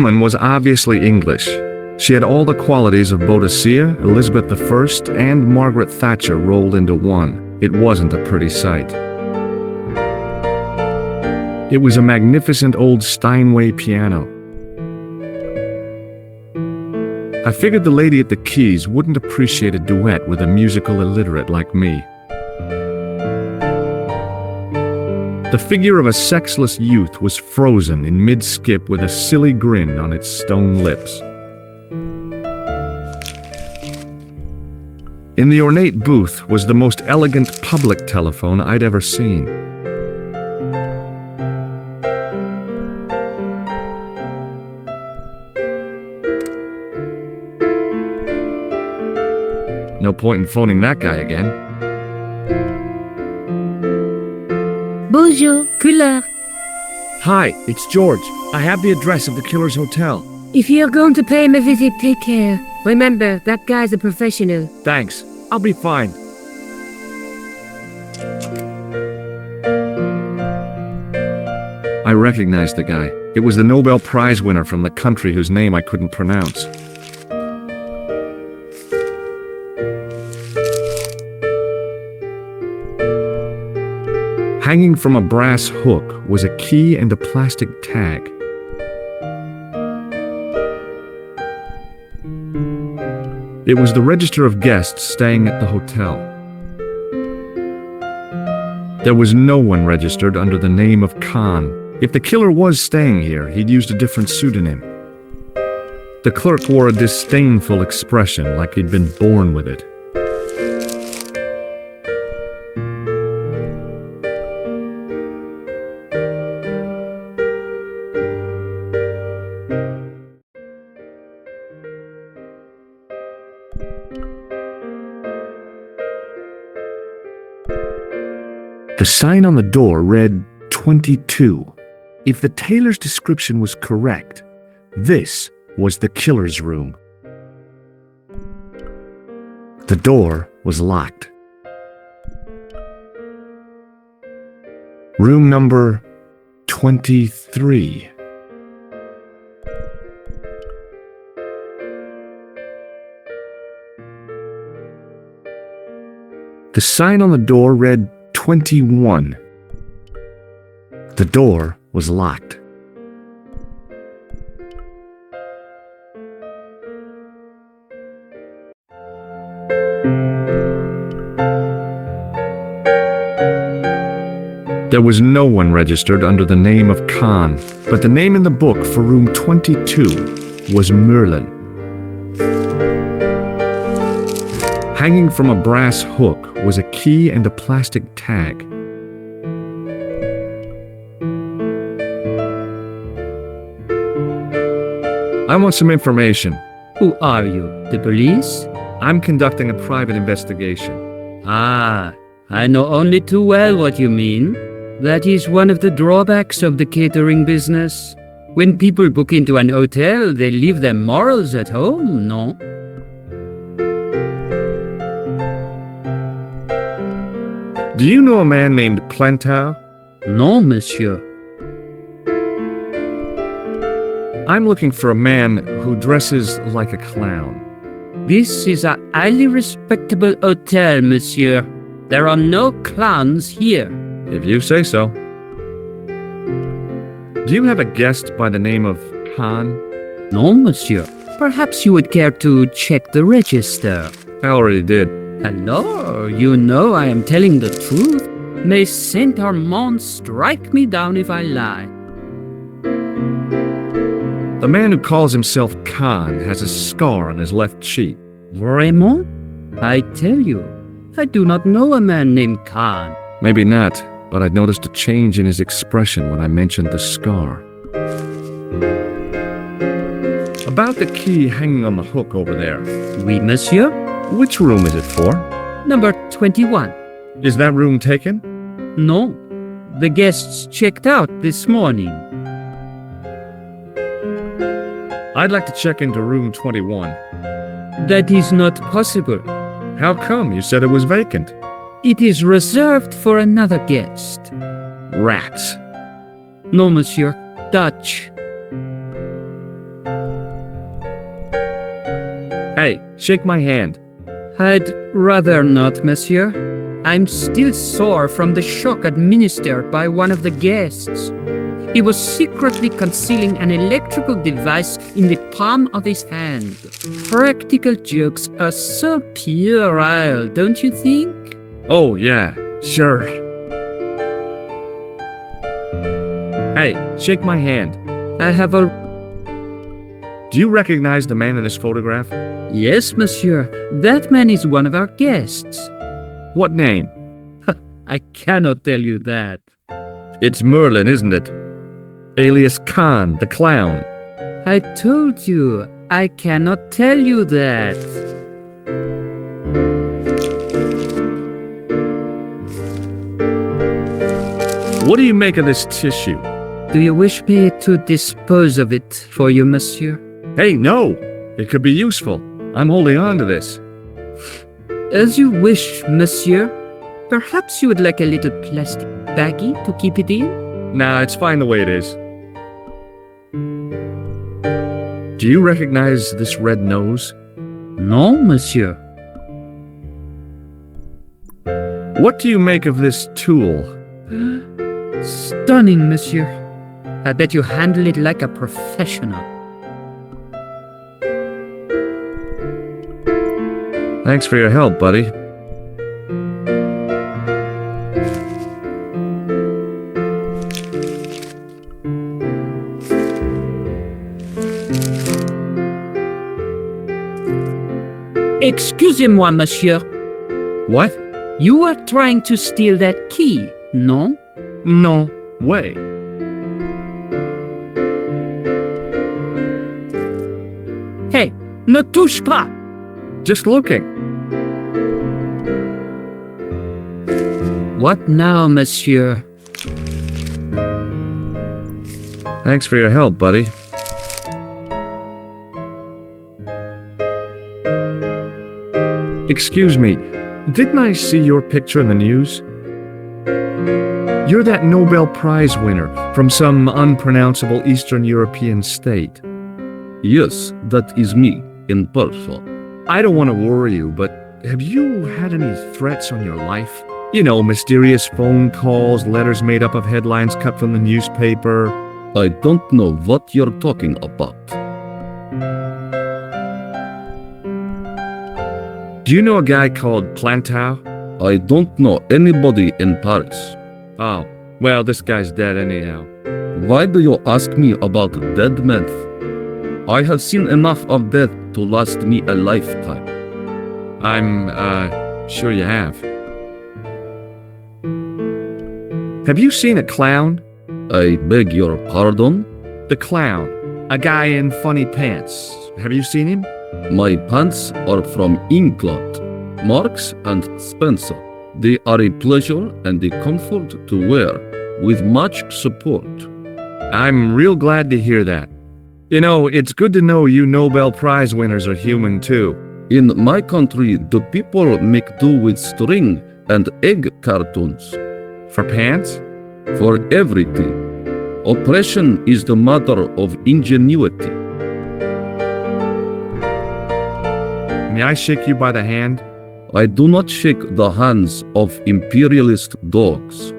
woman was obviously English. She had all the qualities of Boadicea, Elizabeth I, and Margaret Thatcher rolled into one. It wasn't a pretty sight. It was a magnificent old Steinway piano. I figured the lady at the keys wouldn't appreciate a duet with a musical illiterate like me. The figure of a sexless youth was frozen in mid-skip with a silly grin on its stone lips. In the ornate booth was the most elegant public telephone I'd ever seen. No point in phoning that guy again. Bonjour, clerk. Hi, it's George. I have the address of the killer's hotel. If you're going to pay him a visit, take care. Remember, that guy's a professional. Thanks. I'll be fine. I recognized the guy. It was the Nobel Prize winner from the country whose name I couldn't pronounce. Hanging from a brass hook was a key and a plastic tag. It was the register of guests staying at the hotel. There was no one registered under the name of Khan. If the killer was staying here, he'd used a different pseudonym. The clerk wore a disdainful expression, like he'd been born with it. The sign on the door read 22. If the tailor's description was correct, this was the killer's room. The door was locked. Room number 23. The sign on the door read 21. The door was locked. There was no one registered under the name of Khan, but the name in the book for room 22 was Moerlin. Hanging from a brass hook was a key and a plastic tag. I want some information. Who are you? The police? I'm conducting a private investigation. Ah, I know only too well what you mean. That is one of the drawbacks of the catering business. When people book into an hotel, they leave their morals at home, no? Do you know a man named Plantow? No, monsieur. I'm looking for a man who dresses like a clown. This is a highly respectable hotel, monsieur. There are no clowns here. If you say so. Do you have a guest by the name of Khan? No, monsieur. Perhaps you would care to check the register. I already did. Hello, you know I am telling the truth. May Saint Armand strike me down if I lie. The man who calls himself Khan has a scar on his left cheek. Vraiment? I tell you, I do not know a man named Khan. Maybe not, but I noticed a change in his expression when I mentioned the scar. About the key hanging on the hook over there. Oui, monsieur. Which room is it for? Number 21. Is that room taken? No. The guests checked out this morning. I'd like to check into room 21. That is not possible. How come? You said it was vacant. It is reserved for another guest. Rats. No, monsieur. Dutch. Hey, shake my hand. I'd rather not, monsieur. I'm still sore from the shock administered by one of the guests. He was secretly concealing an electrical device in the palm of his hand. Practical jokes are so puerile, don't you think? Oh, yeah, sure. Hey, shake my hand. I have a... Do you recognize the man in this photograph? Yes, monsieur. That man is one of our guests. What name? I cannot tell you that. It's Moerlin, isn't it? Alias Khan, the clown. I told you, I cannot tell you that. What do you make of this tissue? Do you wish me to dispose of it for you, monsieur? Hey, no! It could be useful. I'm holding on to this. As you wish, monsieur. Perhaps you would like a little plastic baggie to keep it in? Nah, it's fine the way it is. Do you recognize this red nose? No, monsieur. What do you make of this tool? Stunning, monsieur. I bet you handle it like a professional. Thanks for your help, buddy. Excusez-moi, monsieur. What? You are trying to steal that key, no? No way. Hey, ne touche pas! Just looking. What now, monsieur? Thanks for your help, buddy. Excuse me, didn't I see your picture in the news? You're that Nobel Prize winner from some unpronounceable Eastern European state. Yes, that is me, in person. I don't want to worry you, but have you had any threats on your life? You know, mysterious phone calls, letters made up of headlines cut from the newspaper. I don't know what you're talking about. Do you know a guy called Plantow? I don't know anybody in Paris. Oh, well, this guy's dead anyhow. Why do you ask me about dead men? I have seen enough of death to last me a lifetime. I'm, sure you have. Have you seen a clown? I beg your pardon? The clown. A guy in funny pants. Have you seen him? My pants are from England, Marks and Spencer. They are a pleasure and a comfort to wear, with much support. I'm real glad to hear that. You know, it's good to know you Nobel Prize winners are human too. In my country, the people make do with string and egg cartoons. For pants? For everything. Oppression is the mother of ingenuity. May I shake you by the hand? I do not shake the hands of imperialist dogs.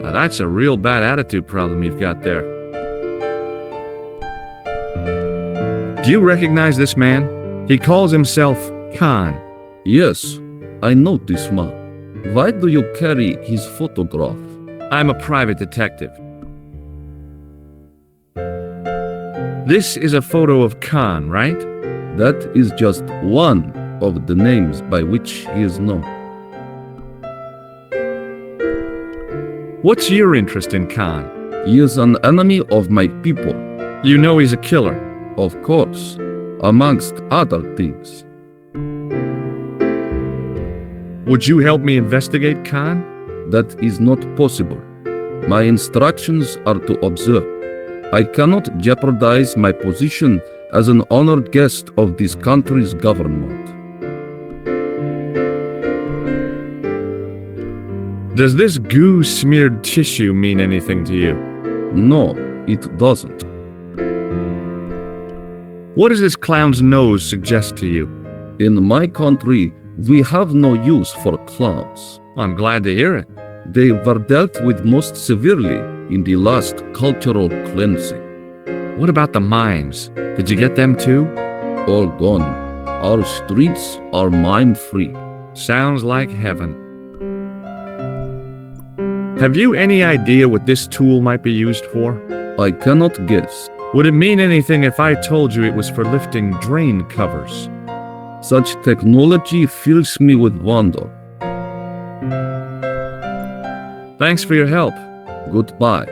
Now that's a real bad attitude problem you've got there. Do you recognize this man? He calls himself Khan. Yes, I know this man. Why do you carry his photograph? I'm a private detective. This is a photo of Khan, right? That is just one of the names by which he is known. What's your interest in Khan? He is an enemy of my people. You know he's a killer. Of course, amongst other things. Would you help me investigate Khan? That is not possible. My instructions are to observe. I cannot jeopardize my position as an honored guest of this country's government. Does this goo-smeared tissue mean anything to you? No, it doesn't. What does this clown's nose suggest to you? In my country, we have no use for clowns. I'm glad to hear it. They were dealt with most severely in the last cultural cleansing. What about the mimes? Did you get them too? All gone. Our streets are mime-free. Sounds like heaven. Have you any idea what this tool might be used for? I cannot guess. Would it mean anything if I told you it was for lifting drain covers? Such technology fills me with wonder. Thanks for your help. Goodbye.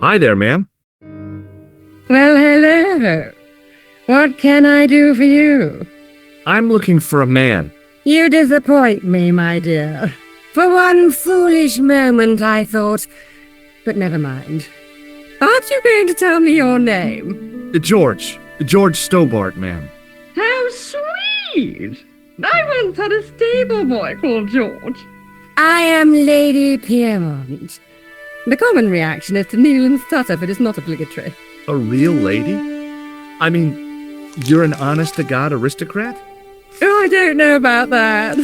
Hi there, ma'am. Well, hello. What can I do for you? I'm looking for a man. You disappoint me, my dear. For one foolish moment I thought... But never mind. Aren't you going to tell me your name? George Stobart, ma'am. How sweet! I once had a stable boy called George. I am Lady Piermont. The common reaction is to kneel and stutter, but it's not obligatory. A real lady? I mean, you're an honest-to-God aristocrat? Oh, I don't know about that.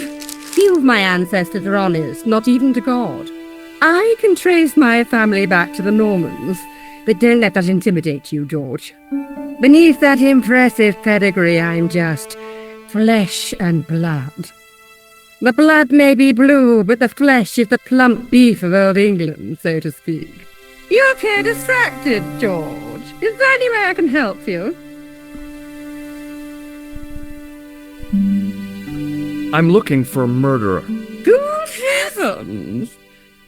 Few of my ancestors are honest, not even to God. I can trace my family back to the Normans, but don't let that intimidate you, George. Beneath that impressive pedigree, I'm just flesh and blood. The blood may be blue, but the flesh is the plump beef of old England, so to speak. You appear distracted, George. Is there any way I can help you? I'm looking for a murderer. Good heavens!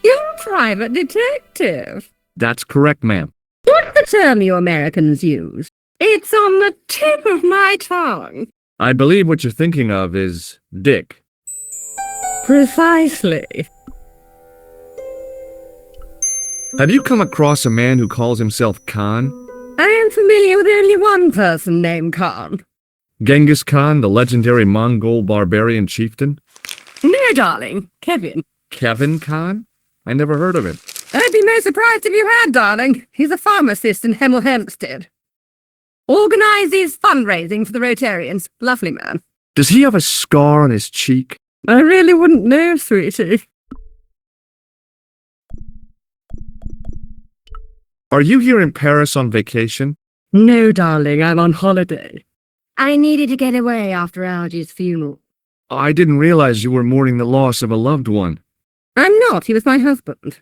You're a private detective. That's correct, ma'am. What's the term you Americans use? It's on the tip of my tongue. I believe what you're thinking of is Dick. Precisely. Have you come across a man who calls himself Khan? I am familiar with only one person named Khan. Genghis Khan, the legendary Mongol barbarian chieftain? No, darling. Kevin. Kevin Khan? I never heard of him. I'd be no surprised if you had, darling. He's a pharmacist in Hemel Hempstead. Organizes fundraising for the Rotarians. Lovely man. Does he have a scar on his cheek? I really wouldn't know, sweetie. Are you here in Paris on vacation? No, darling, I'm on holiday. I needed to get away after Algy's funeral. I didn't realize you were mourning the loss of a loved one. I'm not. He was my husband.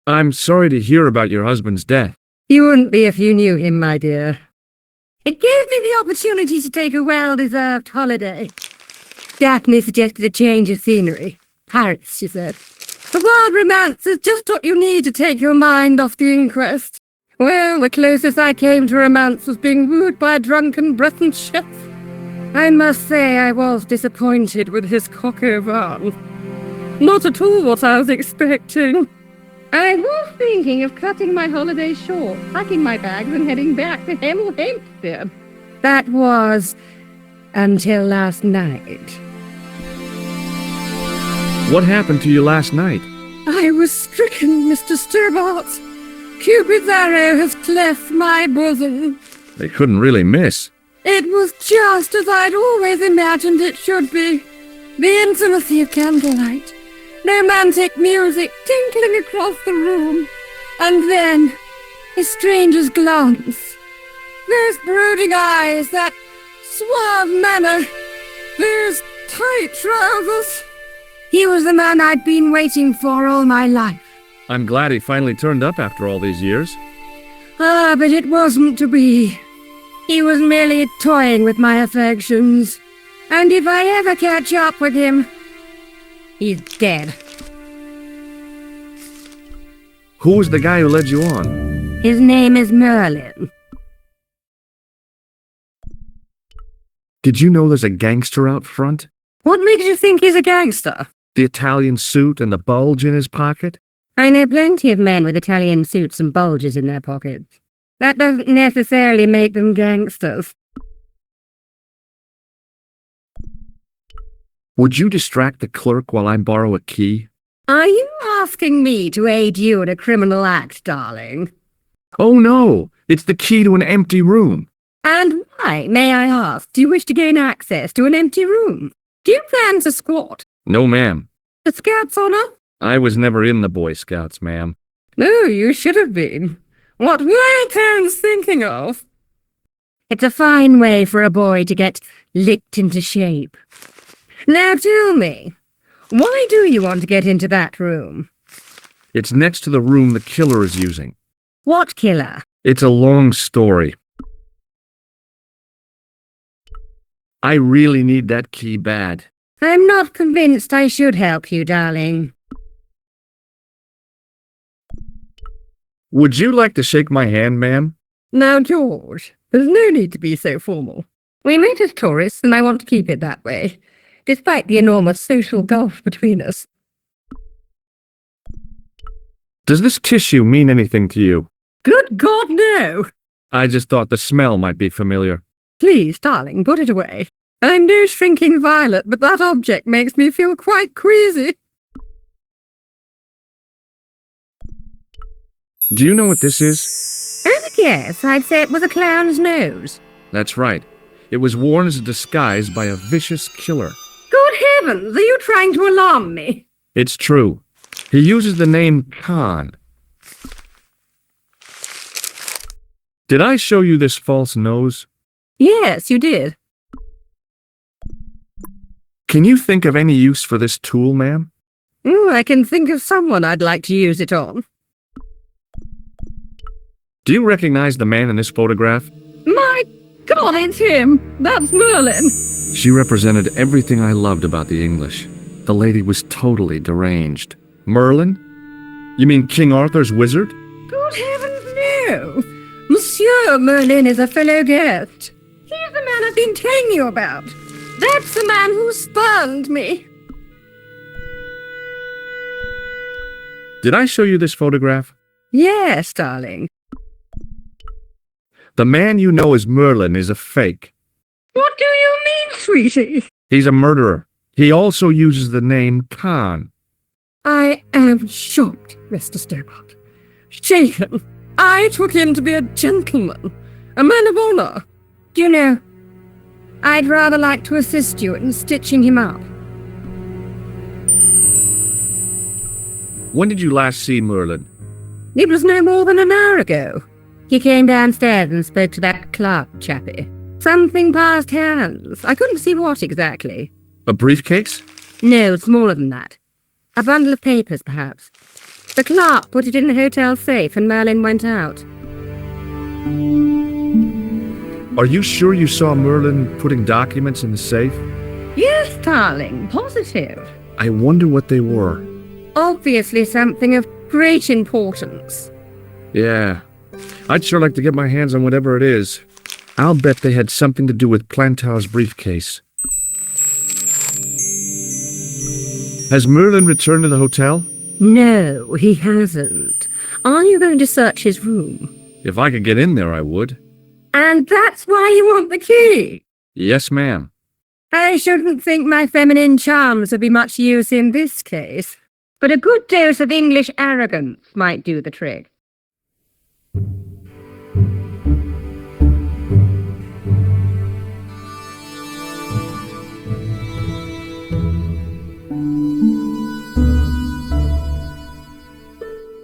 I'm sorry to hear about your husband's death. You wouldn't be if you knew him, my dear. It gave me the opportunity to take a well-deserved holiday. Daphne suggested a change of scenery. Paris, she said. The wild romance is just what you need to take your mind off the inquest. Well, the closest I came to romance was being wooed by a drunken Breton chef. I must say I was disappointed with his coq au vin. Not at all what I was expecting. I was thinking of cutting my holiday short, packing my bags and heading back to Hemel Hempstead. That was until last night. What happened to you last night? I was stricken, Mr. Stobart. Cupid's arrow has cleft my bosom. They couldn't really miss. It was just as I'd always imagined it should be. The intimacy of candlelight. Romantic music tinkling across the room. And then, a stranger's glance. Those brooding eyes, that suave manner, those tight trousers. He was the man I'd been waiting for all my life. I'm glad he finally turned up after all these years. Ah, but it wasn't to be. He was merely toying with my affections. And if I ever catch up with him, he's dead. Who was the guy who led you on? His name is Moerlin. Did you know there's a gangster out front? What makes you think he's a gangster? The Italian suit and the bulge in his pocket? I know plenty of men with Italian suits and bulges in their pockets. That doesn't necessarily make them gangsters. Would you distract the clerk while I borrow a key? Are you asking me to aid you in a criminal act, darling? Oh no, it's the key to an empty room. And why, may I ask, do you wish to gain access to an empty room? Do you plan to squat? No, ma'am. The Scout's honor? I was never in the Boy Scouts, ma'am. No, you should have been. What were your parents thinking of? It's a fine way for a boy to get licked into shape. Now tell me, why do you want to get into that room? It's next to the room the killer is using. What killer? It's a long story. I really need that key bad. I'm not convinced I should help you, darling. Would you like to shake my hand, ma'am? Now, George, there's no need to be so formal. We met as tourists, and I want to keep it that way, despite the enormous social gulf between us. Does this tissue mean anything to you? Good God, no! I just thought the smell might be familiar. Please, darling, put it away. I'm no shrinking violet, but that object makes me feel quite queasy. Do you know what this is? As a guess, I'd say it was a clown's nose. That's right. It was worn as a disguise by a vicious killer. Good heavens, are you trying to alarm me? It's true. He uses the name Khan. Did I show you this false nose? Yes, you did. Can you think of any use for this tool, ma'am? I can think of someone I'd like to use it on. Do you recognize the man in this photograph? My God, it's him! That's Moerlin! She represented everything I loved about the English. The lady was totally deranged. Merlin? You mean King Arthur's wizard? Good heavens, no! Monsieur Moerlin is a fellow guest. He's the man I've been telling you about. That's the man who spurned me. Did I show you this photograph? Yes, darling. The man you know as Merlin is a fake. What do you mean, sweetie? He's a murderer. He also uses the name Khan. I am shocked, Mr. Stobart. Shaken. I took him to be a gentleman, a man of honor. Do you know, I'd rather like to assist you in stitching him up. When did you last see Merlin? It was no more than an hour ago. He came downstairs and spoke to that clerk chappie. Something passed hands. I couldn't see what exactly. A briefcase? No, smaller than that. A bundle of papers, perhaps. The clerk put it in the hotel safe and Merlin went out. Are you sure you saw Merlin putting documents in the safe? Yes, darling, positive. I wonder what they were. Obviously something of great importance. Yeah. I'd sure like to get my hands on whatever it is. I'll bet they had something to do with Plantow's briefcase. Has Merlin returned to the hotel? No, he hasn't. Are you going to search his room? If I could get in there, I would. And that's why you want the key? Yes, ma'am. I shouldn't think my feminine charms would be much use in this case, but a good dose of English arrogance might do the trick.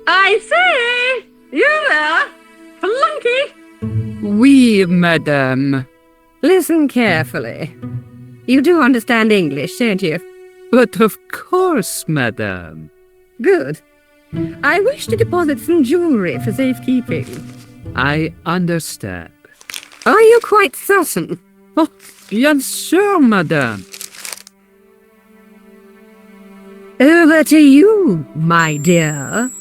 I say! You there? Flunky! Oui, madame. Listen carefully. You do understand English, don't you? But of course, madame. Good. I wish to deposit some jewellery for safekeeping. I understand. Are you quite certain? Oh, bien sûr, madame. Over to you, my dear.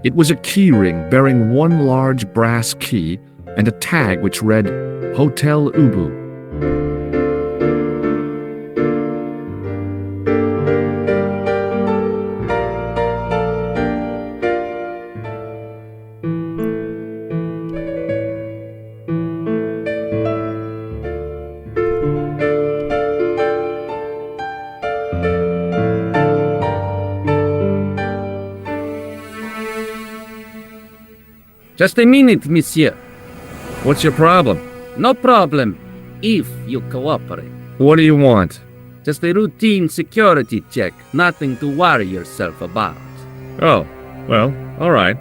It was a key ring bearing one large brass key and a tag which read Hotel Ubu. Just a minute, monsieur. What's your problem? No problem, if you cooperate. What do you want? Just a routine security check, nothing to worry yourself about. Oh, well, all right.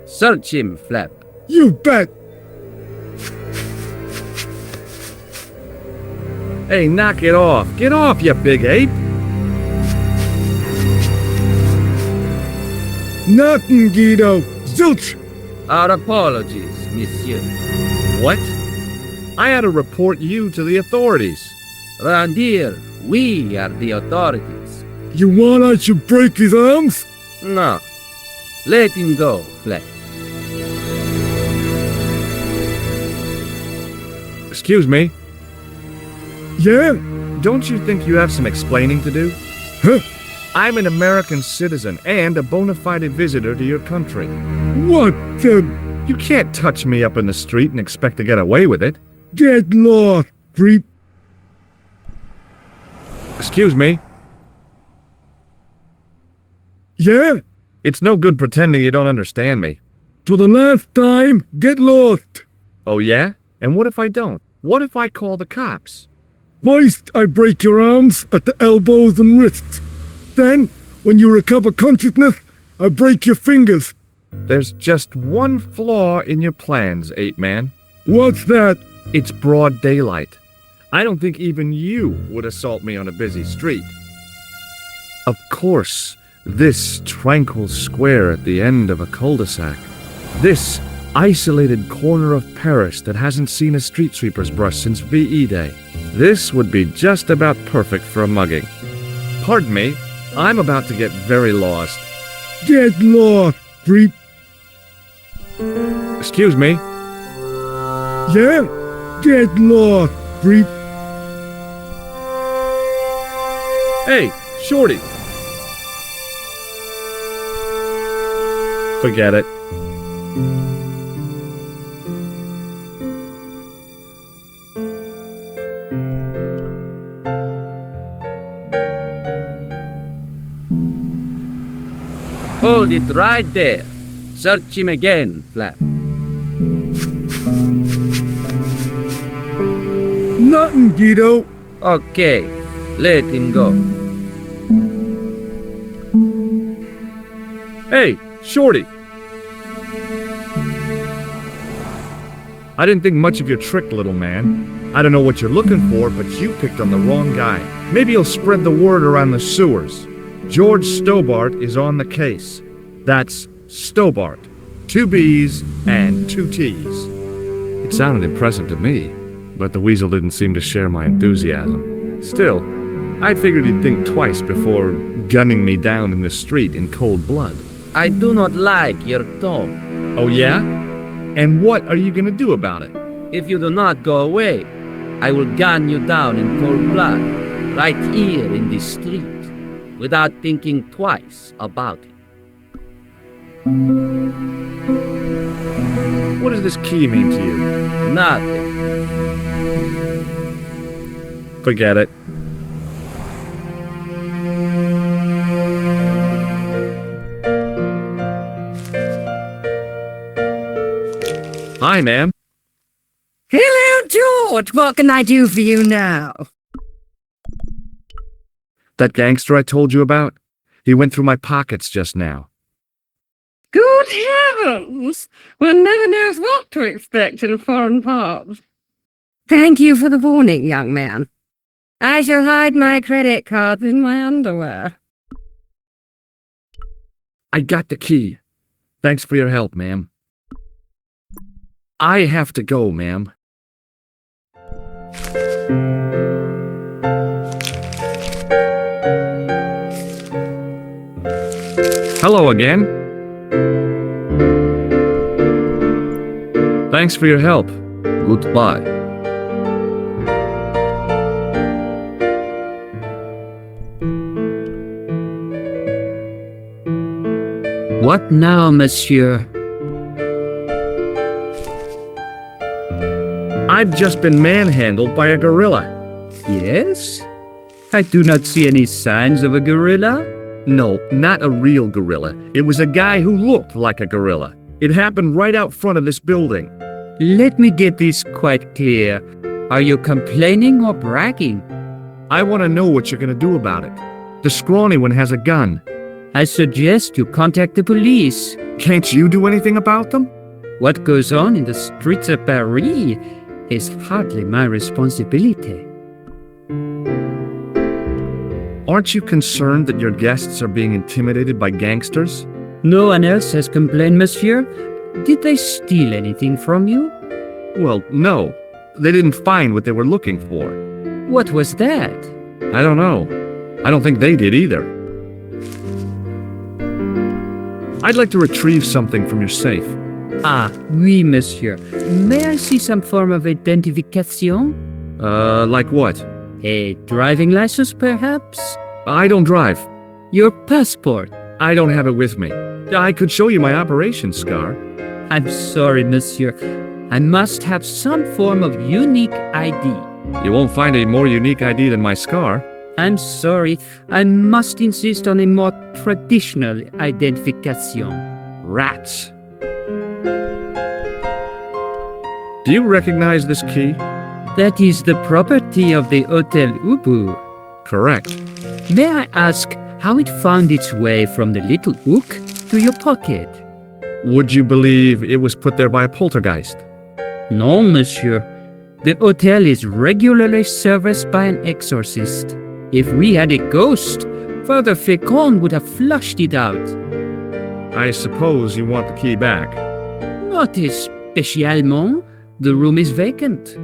Search him, Flap. You bet! Hey, knock it off. Get off, you big ape. Nothing, Guido. Zilch! Our apologies, monsieur. What? I had to report you to the authorities. Round here, we are the authorities. You want I should break his arms? No. Let him go, Flap. Excuse me. Yeah? Don't you think you have some explaining to do? Huh? I'm an American citizen and a bona fide visitor to your country. What the... You can't touch me up in the street and expect to get away with it. Get lost, creep. Excuse me. Yeah? It's no good pretending you don't understand me. For the last time, get lost. Oh yeah? And what if I don't? What if I call the cops? First, I break your arms at the elbows and wrists. Then, when you recover consciousness, I break your fingers. There's just one flaw in your plans, Ape Man. What's that? It's broad daylight. I don't think even you would assault me on a busy street. Of course, this tranquil square at the end of a cul-de-sac. This isolated corner of Paris that hasn't seen a street sweeper's brush since VE Day. This would be just about perfect for a mugging. Pardon me, I'm about to get very lost. Get lost, creep. Excuse me. Yeah? Get lost, creep. Hey, Shorty. Forget it. Hold it right there. Search him again, Flap. Nothing, Guido. Okay, let him go. Hey, Shorty. I didn't think much of your trick, little man. I don't know what you're looking for, but you picked on the wrong guy. Maybe you'll spread the word around the sewers. George Stobart is on the case. That's Stobart. 2 B's and 2 T's. It sounded impressive to me, but the weasel didn't seem to share my enthusiasm. Still, I figured he'd think twice before gunning me down in the street in cold blood. I do not like your tone. Oh yeah? And what are you gonna do about it? If you do not go away, I will gun you down in cold blood, right here in the street, without thinking twice about it. What does this key mean to you? Nothing. Forget it. Hi, ma'am. Hello, George. What can I do for you now? That gangster I told you about? He went through my pockets just now. Good heavens! One never knows what to expect in foreign parts. Thank you for the warning, young man. I shall hide my credit cards in my underwear. I got the key. Thanks for your help, ma'am. I have to go, ma'am. Hello again. Thanks for your help. Goodbye. What now, monsieur? I've just been manhandled by a gorilla. Yes? I do not see any signs of a gorilla. No, not a real gorilla. It was a guy who looked like a gorilla. It happened right out front of this building. Let me get this quite clear. Are you complaining or bragging? I want to know what you're going to do about it. The scrawny one has a gun. I suggest you contact the police. Can't you do anything about them? What goes on in the streets of Paris is hardly my responsibility. Aren't you concerned that your guests are being intimidated by gangsters? No one else has complained, monsieur. Did they steal anything from you? Well, no. They didn't find what they were looking for. What was that? I don't know. I don't think they did either. I'd like to retrieve something from your safe. Ah, oui, monsieur. May I see some form of identification? Like what? A driving license, perhaps? I don't drive. Your passport? I don't have it with me. I could show you my operation scar. I'm sorry, monsieur. I must have some form of unique ID. You won't find a more unique ID than my scar. I'm sorry. I must insist on a more traditional identification. Rats. Do you recognize this key? That is the property of the Hotel Ubu. Correct. May I ask how it found its way from the little hook to your pocket? Would you believe it was put there by a poltergeist? No, monsieur. The hotel is regularly serviced by an exorcist. If we had a ghost, Father Fécond would have flushed it out. I suppose you want the key back. Not spécialement. The room is vacant.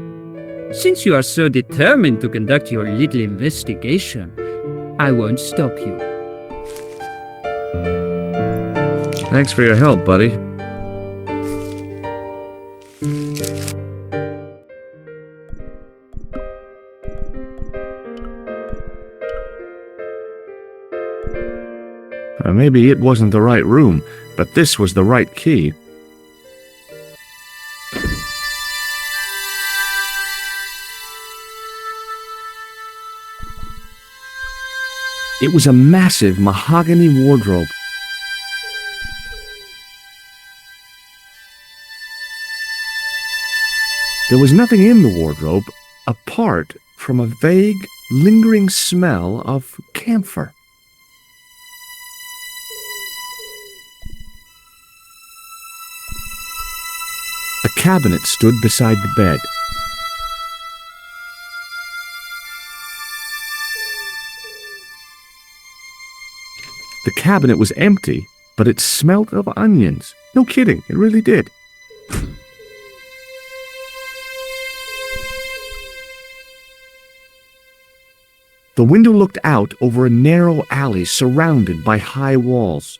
Since you are so determined to conduct your little investigation, I won't stop you. Thanks for your help, buddy. Maybe it wasn't the right room, but this was the right key. It was a massive mahogany wardrobe. There was nothing in the wardrobe apart from a vague, lingering smell of camphor. A cabinet stood beside the bed. The cabinet was empty, but it smelt of onions. No kidding, it really did. The window looked out over a narrow alley surrounded by high walls.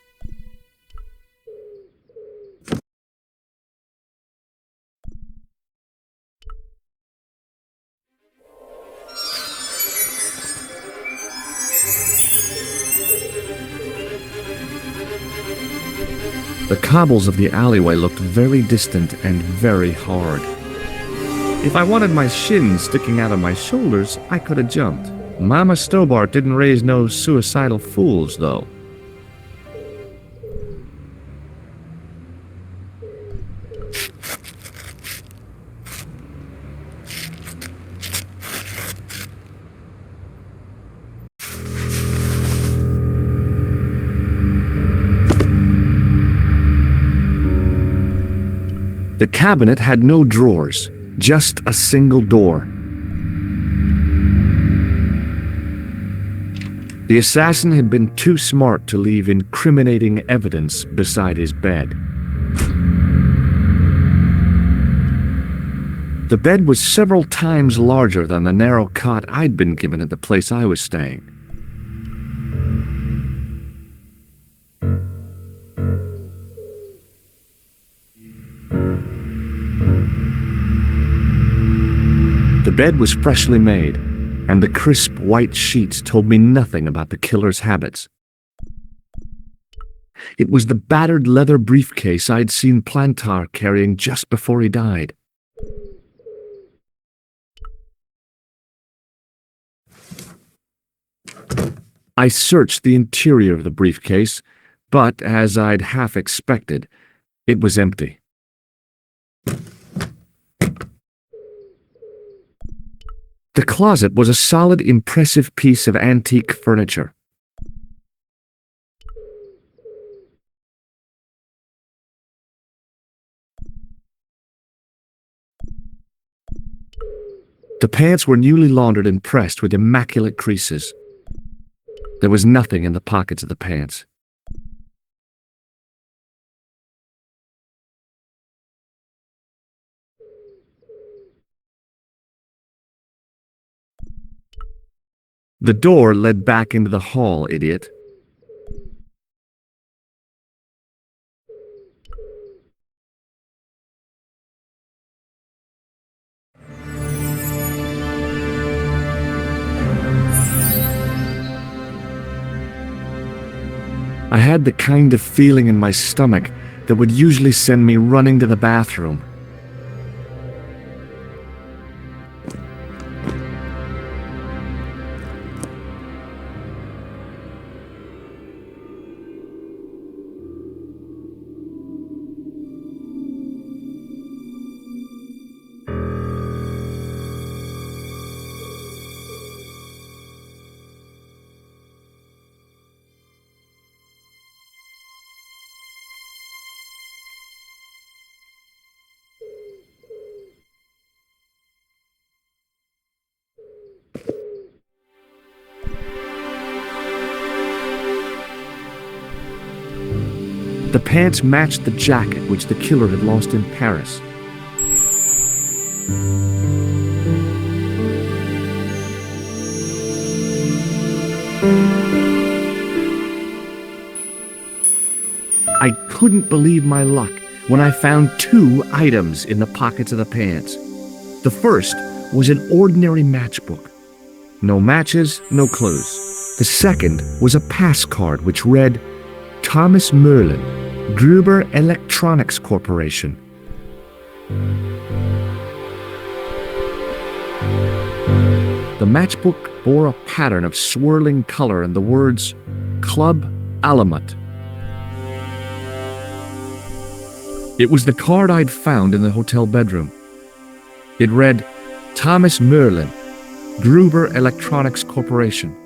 The cobbles of the alleyway looked very distant and very hard. If I wanted my shins sticking out of my shoulders, I could have jumped. Mama Stobart didn't raise no suicidal fools, though. The cabinet had no drawers, just a single door. The assassin had been too smart to leave incriminating evidence beside his bed. The bed was several times larger than the narrow cot I'd been given at the place I was staying. The bed was freshly made, and the crisp white sheets told me nothing about the killer's habits. It was the battered leather briefcase I'd seen Plantar carrying just before he died. I searched the interior of the briefcase, but, as I'd half expected, It was empty. The closet was a solid, impressive piece of antique furniture. The pants were newly laundered and pressed with immaculate creases. There was nothing in the pockets of the pants. The door led back into the hall, idiot. I had the kind of feeling in my stomach that would usually send me running to the bathroom. The pants matched the jacket which the killer had lost in Paris. I couldn't believe my luck when I found two items in the pockets of the pants. The first was an ordinary matchbook. No matches, no clues. The second was a pass card which read, Thomas Moerlin, Gruber Electronics Corporation. The matchbook bore a pattern of swirling color and the words, Club Alamut. It was the card I'd found in the hotel bedroom. It read, Thomas Moerlin, Gruber Electronics Corporation.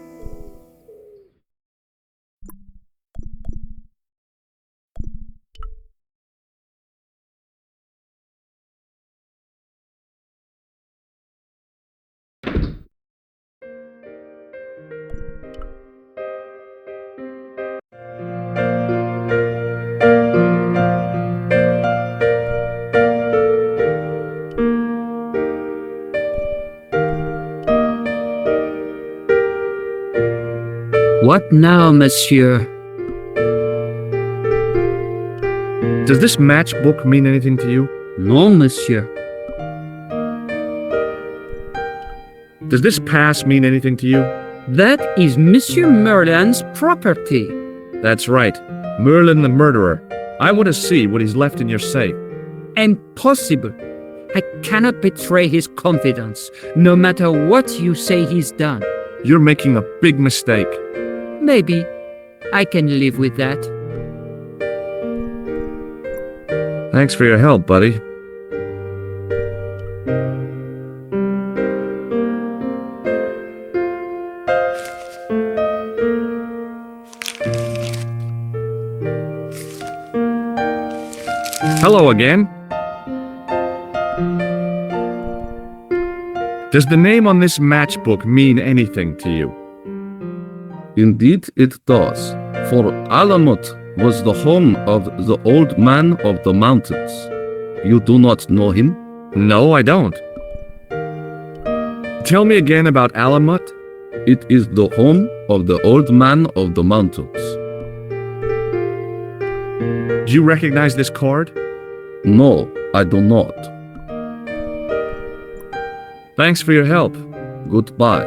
What now, monsieur? Does this matchbook mean anything to you? No, monsieur. Does this pass mean anything to you? That is Monsieur Moerlin's property. That's right. Moerlin the murderer. I want to see what he's left in your safe. Impossible. I cannot betray his confidence, no matter what you say he's done. You're making a big mistake. Maybe. I can live with that. Thanks for your help, buddy. Hello again. Does the name on this matchbook mean anything to you? Indeed it does, for Alamut was the home of the old man of the mountains. You do not know him? No, I don't. Tell me again about Alamut. It is the home of the old man of the mountains. Do you recognize this card? No, I do not. Thanks for your help. Goodbye.